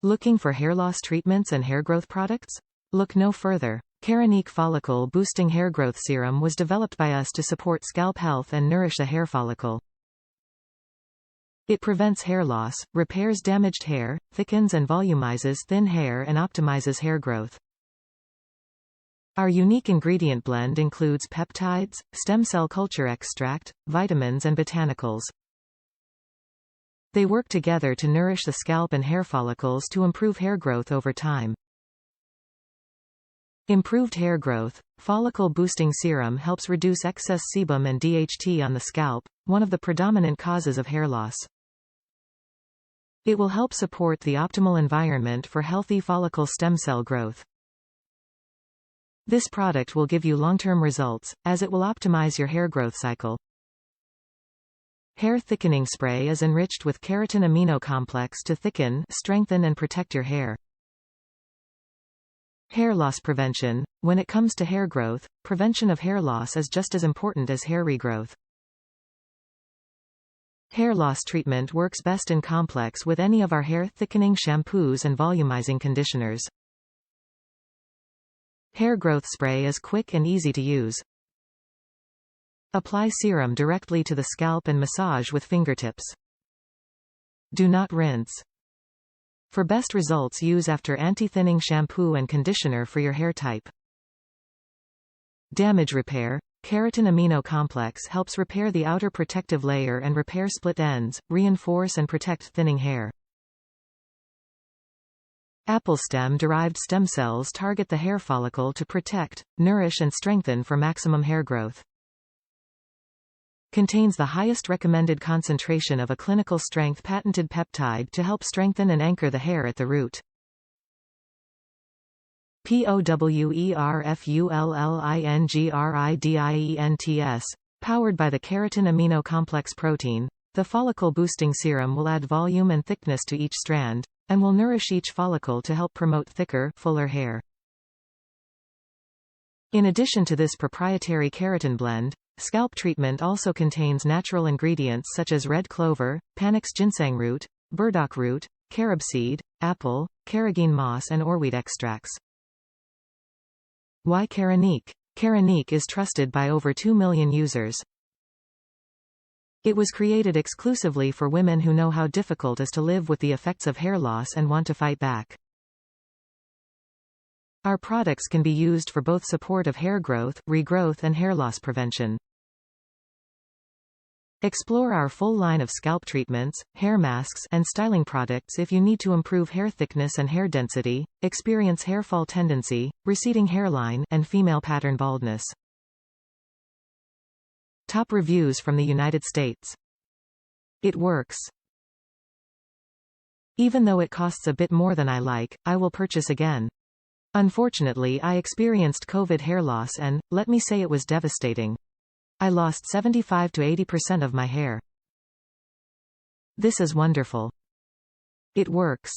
Looking for hair loss treatments and hair growth products? Look no further. Keranique Follicle Boosting Hair Growth Serum was developed by us to support scalp health and nourish the hair follicle. It prevents hair loss, repairs damaged hair, thickens and volumizes thin hair and optimizes hair growth. Our unique ingredient blend includes peptides, stem cell culture extract, vitamins and botanicals. They work together to nourish the scalp and hair follicles to improve hair growth over time. Improved hair growth. Follicle Boosting Serum helps reduce excess sebum and DHT on the scalp, one of the predominant causes of hair loss. It will help support the optimal environment for healthy follicle stem cell growth. This product will give you long-term results, as it will optimize your hair growth cycle. Hair thickening spray is enriched with Keratin Amino Complex to thicken, strengthen and protect your hair. Hair loss prevention. When it comes to hair growth, prevention of hair loss is just as important as hair regrowth. Hair loss treatment works best in complex with any of our hair thickening shampoos and volumizing conditioners. Hair growth spray is quick and easy to use. Apply serum directly to the scalp and massage with fingertips. Do not rinse. For best results, use after anti-thinning shampoo and conditioner for your hair type. Damage repair. Keratin Amino Complex helps repair the outer protective layer and repair split ends, reinforce and protect thinning hair. Apple stem-derived stem cells target the hair follicle to protect, nourish and strengthen for maximum hair growth. Contains the highest recommended concentration of a clinical strength patented peptide to help strengthen and anchor the hair at the root. POWERFULLINGRIDIENTS. Powered by the Keratin Amino Complex protein, the Follicle Boosting Serum will add volume and thickness to each strand, and will nourish each follicle to help promote thicker, fuller hair. In addition to this proprietary keratin blend, scalp treatment also contains natural ingredients such as red clover, panax ginseng root, burdock root, carob seed, apple, carrageen moss and oreweed extracts. Why Keranique? Keranique is trusted by over 2 million users. It was created exclusively for women who know how difficult it is to live with the effects of hair loss and want to fight back. Our products can be used for both support of hair growth, regrowth and hair loss prevention. Explore our full line of scalp treatments, hair masks and styling products if you need to improve hair thickness and hair density, experience hair fall tendency, receding hairline and female pattern baldness. Top reviews from the United States. It works. Even though it costs a bit more than I like, I will purchase again. Unfortunately, I experienced COVID hair loss and, let me say, it was devastating. I lost 75 to 80% of my hair. This is wonderful. It works.